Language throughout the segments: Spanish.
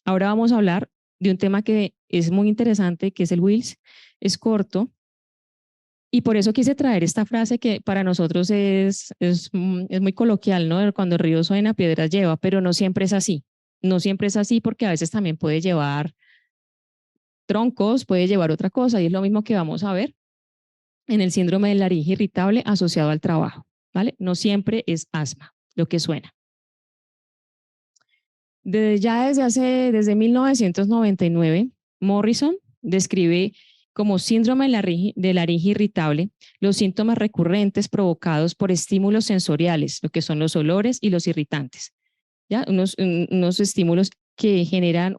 Ahora vamos a hablar de un tema que es muy interesante, que es el Wills. Es corto y por eso quise traer esta frase que para nosotros es muy coloquial, ¿no? Cuando el río suena, piedras lleva, pero no siempre es así. No siempre es así porque a veces también puede llevar troncos, puede llevar otra cosa y es lo mismo que vamos a ver en el síndrome de laringe irritable asociado al trabajo, ¿vale? No siempre es asma, lo que suena. Desde 1999, Morrison describe como síndrome de laringe irritable los síntomas recurrentes provocados por estímulos sensoriales, lo que son los olores y los irritantes, ¿ya? Unos estímulos que generan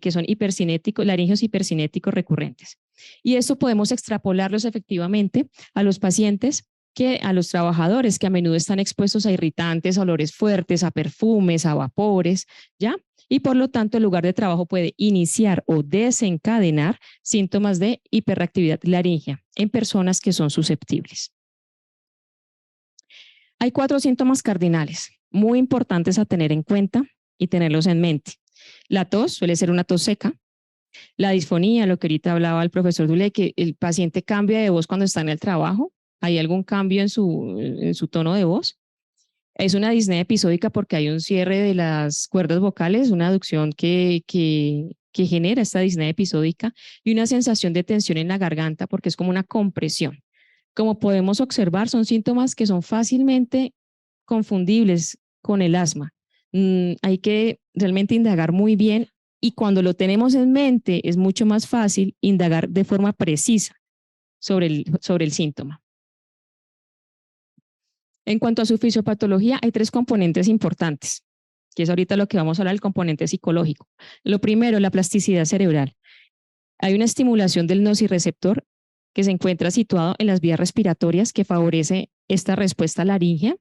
que son hipercinéticos, laringios hipercinéticos recurrentes. Y esto podemos extrapolarlos efectivamente a los pacientes a los trabajadores que a menudo están expuestos a irritantes, a olores fuertes, a perfumes, a vapores, ¿ya? Y por lo tanto el lugar de trabajo puede iniciar o desencadenar síntomas de hiperactividad laringea en personas que son susceptibles. Hay 4 síntomas cardinales muy importantes a tener en cuenta y tenerlos en mente. La tos suele ser una tos seca. La disfonía, lo que ahorita hablaba el profesor Dule, que el paciente cambia de voz cuando está en el trabajo. ¿Hay algún cambio en su tono de voz? Es una disnea episódica porque hay un cierre de las cuerdas vocales, una aducción que genera esta disnea episódica y una sensación de tensión en la garganta porque es como una compresión. Como podemos observar, son síntomas que son fácilmente confundibles con el asma. Hay que realmente indagar muy bien y cuando lo tenemos en mente es mucho más fácil indagar de forma precisa sobre el síntoma. En cuanto a su fisiopatología, hay 3 componentes importantes, que es ahorita lo que vamos a hablar, el componente psicológico. Lo primero, la plasticidad cerebral. Hay una estimulación del nociceptor que se encuentra situado en las vías respiratorias que favorece esta respuesta laríngea.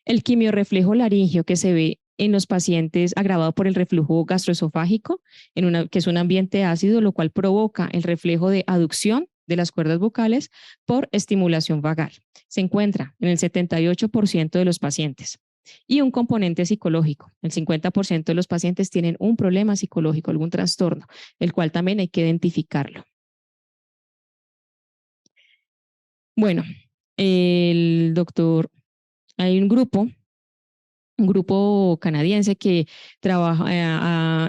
El quimiorreflejo laríngeo que se ve en los pacientes agravado por el reflujo gastroesofágico, que es un ambiente ácido, lo cual provoca el reflejo de aducción de las cuerdas vocales por estimulación vagal. Se encuentra en el 78% de los pacientes. Y un componente psicológico. El 50% de los pacientes tienen un problema psicológico, algún trastorno, el cual también hay que identificarlo. Bueno, el doctor, hay un grupo canadiense que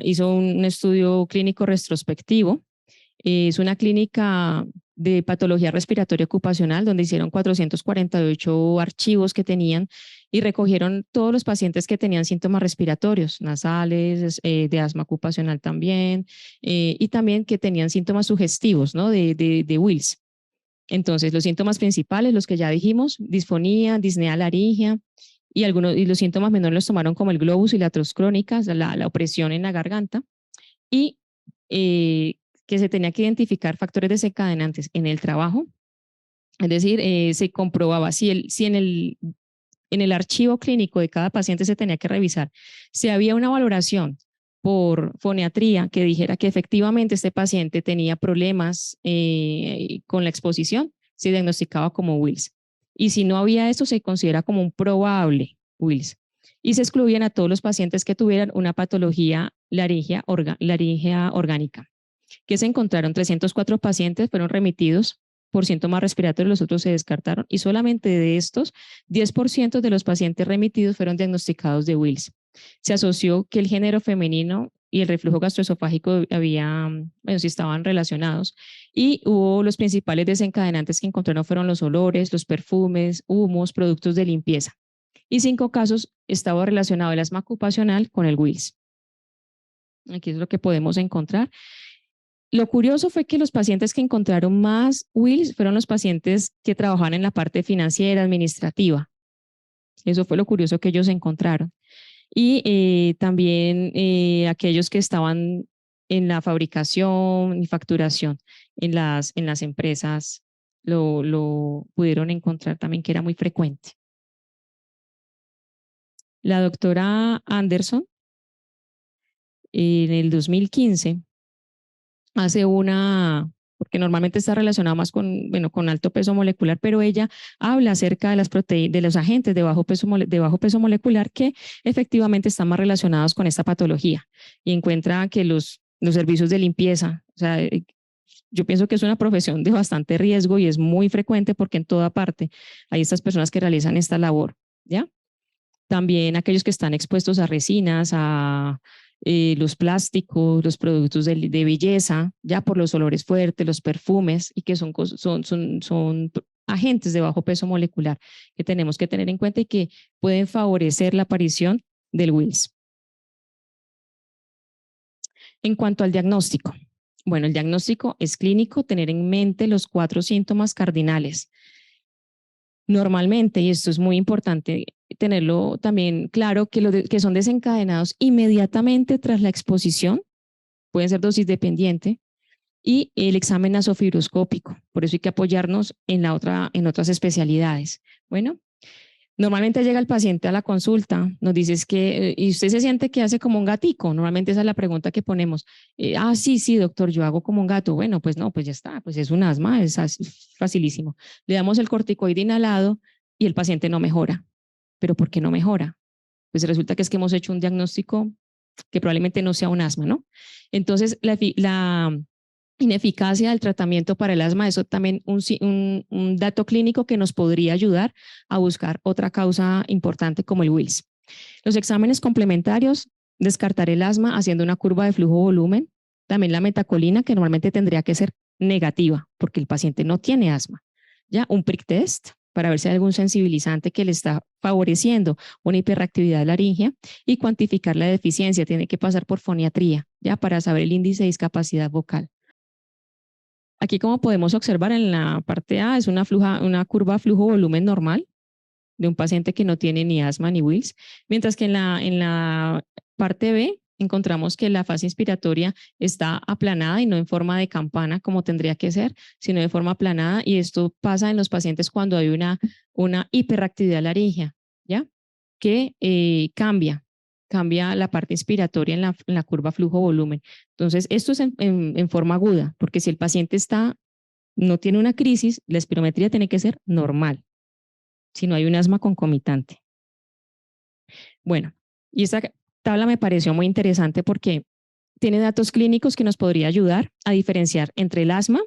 hizo un estudio clínico retrospectivo. Es una clínica de patología respiratoria ocupacional donde hicieron 448 archivos que tenían y recogieron todos los pacientes que tenían síntomas respiratorios, nasales, de asma ocupacional también, y también que tenían síntomas sugestivos, ¿no? De Wills. Entonces, los síntomas principales, los que ya dijimos, disfonía, disnea laringea, y los síntomas menores los tomaron como el globus y la tos crónica, la opresión en la garganta, y que se tenía que identificar factores desencadenantes en el trabajo, es decir, se comprobaba si en el archivo clínico de cada paciente se tenía que revisar si había una valoración por foniatría que dijera que efectivamente este paciente tenía problemas con la exposición, se diagnosticaba como Wills. Y si no había esto, se considera como un probable Wills. Y se excluían a todos los pacientes que tuvieran una patología laringea orgánica, que se encontraron 304 pacientes, fueron remitidos por síntomas respiratorios, los otros se descartaron y solamente de estos, 10% de los pacientes remitidos fueron diagnosticados de Wills. Se asoció que el género femenino y el reflujo gastroesofágico sí estaban relacionados y hubo los principales desencadenantes que encontraron fueron los olores, los perfumes, humos, productos de limpieza. Y 5 casos estaba relacionado el asma ocupacional con el Wills. Aquí es lo que podemos encontrar. Lo curioso fue que los pacientes que encontraron más Wills fueron los pacientes que trabajaban en la parte financiera, administrativa. Eso fue lo curioso que ellos encontraron. Y también aquellos que estaban en la fabricación y facturación en las empresas lo pudieron encontrar también, que era muy frecuente. La doctora Anderson, en el 2015, hace porque normalmente está relacionado más con, bueno, con alto peso molecular, pero ella habla acerca de las proteínas, de los agentes de bajo peso molecular que efectivamente están más relacionados con esta patología y encuentra que los servicios de limpieza, o sea, yo pienso que es una profesión de bastante riesgo y es muy frecuente porque en toda parte hay estas personas que realizan esta labor, ¿ya? También aquellos que están expuestos a resinas, a los plásticos, los productos de belleza, ya por los olores fuertes, los perfumes, y que son agentes de bajo peso molecular que tenemos que tener en cuenta y que pueden favorecer la aparición del Wills. En cuanto al diagnóstico, bueno, el diagnóstico es clínico, tener en mente los 4 síntomas cardinales. Normalmente, y esto es muy importante tenerlo también claro, que son desencadenados inmediatamente tras la exposición, pueden ser dosis dependiente, y el examen nasofibroscópico. Por eso hay que apoyarnos en otras especialidades. Bueno, normalmente llega el paciente a la consulta, nos dice que, y usted se siente que hace como un gatico. Normalmente esa es la pregunta que ponemos. Sí, doctor, yo hago como un gato. Bueno, pues no, pues ya está, pues es un asma, es facilísimo. Le damos el corticoide inhalado y el paciente no mejora. ¿Pero por qué no mejora? Pues resulta que es que hemos hecho un diagnóstico que probablemente no sea un asma, ¿no? Entonces, la ineficacia del tratamiento para el asma, eso también un dato clínico que nos podría ayudar a buscar otra causa importante como el Wills. Los exámenes complementarios, descartar el asma haciendo una curva de flujo-volumen, también la metacolina que normalmente tendría que ser negativa porque el paciente no tiene asma. Ya un prick test para ver si hay algún sensibilizante que le está favoreciendo una hiperactividad laringea y cuantificar la deficiencia. Tiene que pasar por foniatría, ya para saber el índice de discapacidad vocal. Aquí, como podemos observar en la parte A, es una curva flujo-volumen normal de un paciente que no tiene ni asma ni Wills, mientras que en la parte B encontramos que la fase inspiratoria está aplanada y no en forma de campana como tendría que ser, sino de forma aplanada, y esto pasa en los pacientes cuando hay una hiperactividad laringea, ¿ya? Que cambia la parte inspiratoria en la curva flujo-volumen. Entonces, esto es en forma aguda, porque si el paciente no tiene una crisis, la espirometría tiene que ser normal, si no hay un asma concomitante. Bueno, y esta tabla me pareció muy interesante porque tiene datos clínicos que nos podría ayudar a diferenciar entre el asma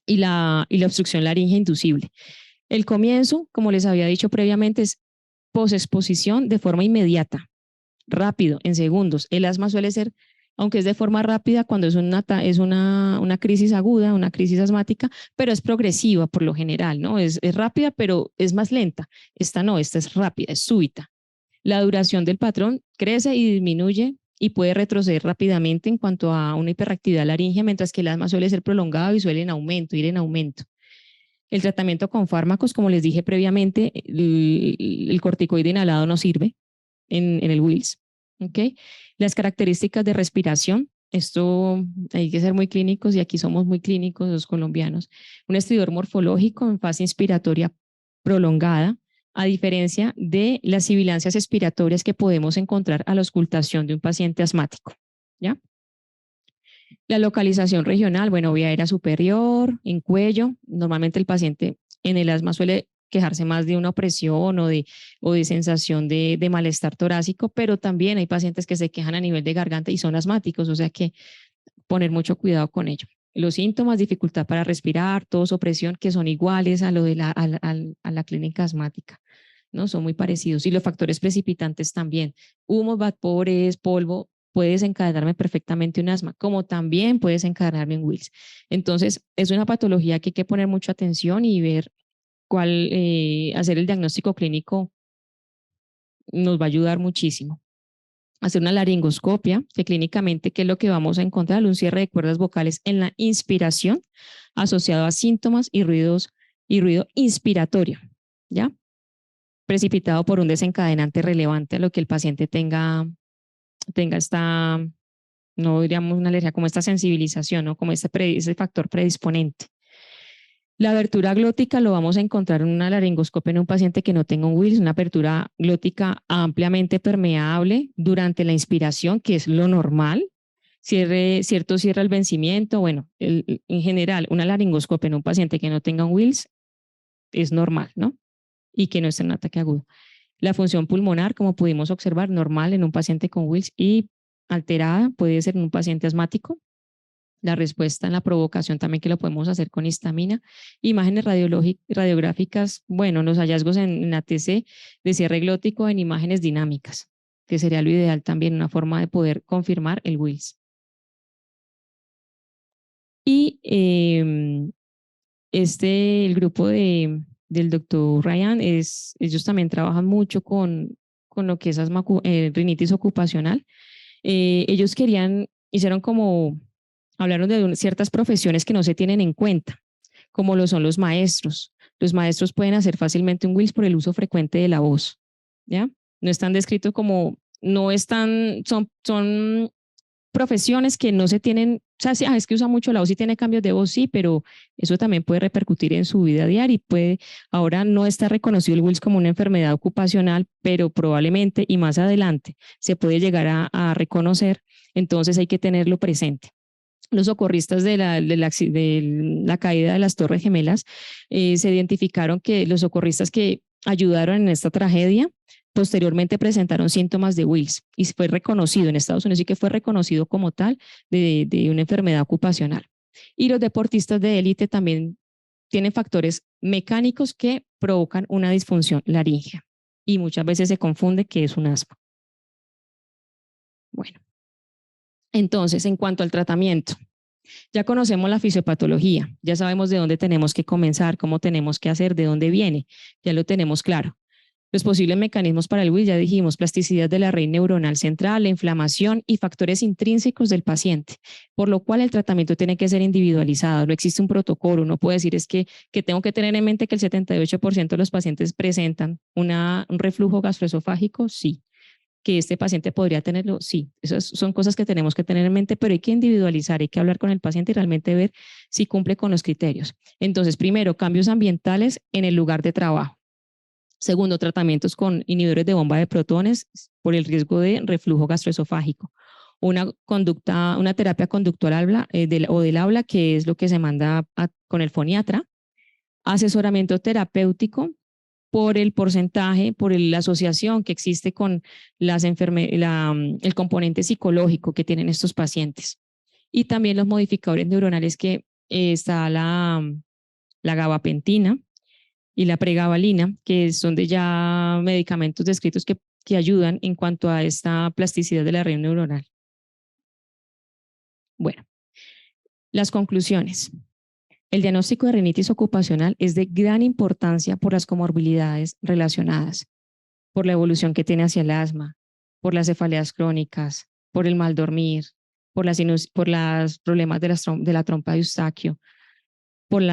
y la obstrucción laringea inducible. El comienzo, como les había dicho previamente, es posexposición de forma inmediata, rápido, en segundos. El asma suele ser, aunque es de forma rápida, cuando es una crisis aguda, una crisis asmática, pero es progresiva por lo general, ¿no? Es rápida, pero es más lenta. Esta no, esta es rápida, es súbita. La duración del patrón crece y disminuye y puede retroceder rápidamente en cuanto a una hiperactividad laringea, mientras que el asma suele ser prolongado y suele ir en aumento. El tratamiento con fármacos, como les dije previamente, el corticoide inhalado no sirve en el Wills. ¿Okay? Las características de respiración, esto hay que ser muy clínicos y aquí somos muy clínicos los colombianos. Un estridor morfológico en fase inspiratoria prolongada, a diferencia de las sibilancias expiratorias que podemos encontrar a la auscultación de un paciente asmático. ¿Ya? La localización regional, bueno, vía aérea superior, en cuello. Normalmente el paciente en el asma suele quejarse más de una opresión o de sensación de malestar torácico, pero también hay pacientes que se quejan a nivel de garganta y son asmáticos, o sea que poner mucho cuidado con ello. Los síntomas, dificultad para respirar, tos, opresión, que son iguales a lo de a la clínica asmática, ¿no? Son muy parecidos. Y los factores precipitantes también. Humos, vapores, polvo, puede desencadenarme perfectamente un asma, como también puede desencadenarme un Wills. Entonces, es una patología que hay que poner mucha atención y ver hacer el diagnóstico clínico nos va a ayudar muchísimo. Hacer una laringoscopia, que clínicamente, ¿qué es lo que vamos a encontrar? Un cierre de cuerdas vocales en la inspiración asociado a síntomas y ruido inspiratorio, ¿ya? Precipitado por un desencadenante relevante a lo que el paciente tenga esta, no diríamos una alergia, como esta sensibilización, ¿no? Como ese factor predisponente. La abertura glótica lo vamos a encontrar en una laringoscopia en un paciente que no tenga un Wills, una apertura glótica ampliamente permeable durante la inspiración, que es lo normal. cierto cierre al vencimiento. Bueno, en general, una laringoscopia en un paciente que no tenga un Wills es normal, ¿no? Y que no esté en un ataque agudo. La función pulmonar, como pudimos observar, normal en un paciente con Wills y alterada puede ser en un paciente asmático. La respuesta en la provocación también que lo podemos hacer con histamina. Imágenes radiográficas, bueno, los hallazgos en ATC de cierre glótico en imágenes dinámicas, que sería lo ideal también, una forma de poder confirmar el Wills. Y el grupo del doctor Ryan, ellos también trabajan mucho con lo que es rinitis ocupacional. Ellos hicieron como, hablaron de ciertas profesiones que no se tienen en cuenta, como lo son los maestros. Los maestros pueden hacer fácilmente un Wills por el uso frecuente de la voz, ¿ya? No están descritos como, no están, son profesiones que no se tienen, o sea, sí, es que usa mucho la voz y tiene cambios de voz, sí, pero eso también puede repercutir en su vida diaria y ahora no está reconocido el Wills como una enfermedad ocupacional, pero probablemente y más adelante se puede llegar a reconocer, entonces hay que tenerlo presente. Los socorristas de la caída de las Torres Gemelas se identificaron que los socorristas que ayudaron en esta tragedia posteriormente presentaron síntomas de Wills y fue reconocido en Estados Unidos y que fue reconocido como tal de una enfermedad ocupacional. Y los deportistas de élite también tienen factores mecánicos que provocan una disfunción laríngea y muchas veces se confunde que es un asma. Bueno, entonces, en cuanto al tratamiento, ya conocemos la fisiopatología, ya sabemos de dónde tenemos que comenzar, cómo tenemos que hacer, de dónde viene, ya lo tenemos claro. Los posibles mecanismos para el Wills, ya dijimos, plasticidad de la red neuronal central, la inflamación y factores intrínsecos del paciente, por lo cual el tratamiento tiene que ser individualizado, no existe un protocolo, uno puede decir que tengo que tener en mente que el 78% de los pacientes presentan un reflujo gastroesofágico, sí. Que este paciente podría tenerlo, sí, esas son cosas que tenemos que tener en mente, pero hay que individualizar, hay que hablar con el paciente y realmente ver si cumple con los criterios. Entonces, primero, cambios ambientales en el lugar de trabajo. Segundo, tratamientos con inhibidores de bomba de protones por el riesgo de reflujo gastroesofágico. Una terapia conductual o del habla, que es lo que se manda con el foniatra. Asesoramiento terapéutico por el porcentaje, por la asociación que existe con el componente psicológico que tienen estos pacientes. Y también los modificadores neuronales que está la gabapentina y la pregabalina, que son de ya medicamentos descritos que ayudan en cuanto a esta plasticidad de la red neuronal. Bueno, las conclusiones. El diagnóstico de rinitis ocupacional es de gran importancia por las comorbilidades relacionadas, por la evolución que tiene hacia el asma, por las cefaleas crónicas, por el mal dormir, por los problemas de la trompa de Eustaquio, por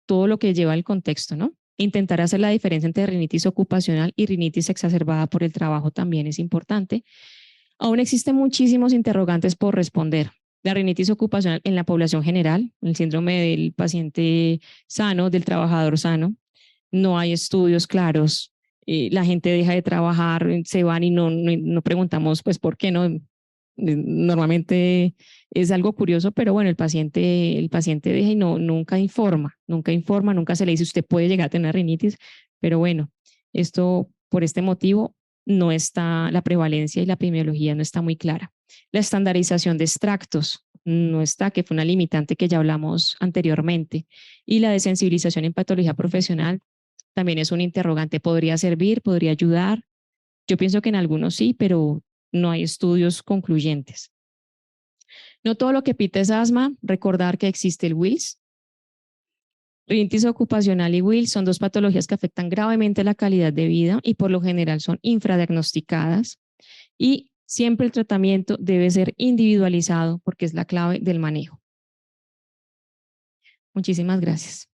todo lo que lleva el contexto, ¿no? Intentar hacer la diferencia entre rinitis ocupacional y rinitis exacerbada por el trabajo también es importante. Aún existen muchísimos interrogantes por responder. La rinitis ocupacional en la población general, el síndrome del paciente sano, del trabajador sano, no hay estudios claros. La gente deja de trabajar, se van y no preguntamos pues por qué no. Normalmente es algo curioso, pero bueno, el paciente deja y nunca informa, nunca se le dice usted puede llegar a tener rinitis, pero bueno, esto por este motivo no está, la prevalencia y la epidemiología no está muy clara. La estandarización de extractos no está, que fue una limitante que ya hablamos anteriormente, y la desensibilización en patología profesional también es un interrogante. ¿Podría servir? ¿Podría ayudar? Yo pienso que en algunos sí, pero no hay estudios concluyentes. No todo lo que pita es asma. Recordar que existe el Wills. Rinitis ocupacional y Wills son dos patologías que afectan gravemente la calidad de vida y por lo general son infradiagnosticadas. Y siempre el tratamiento debe ser individualizado porque es la clave del manejo. Muchísimas gracias.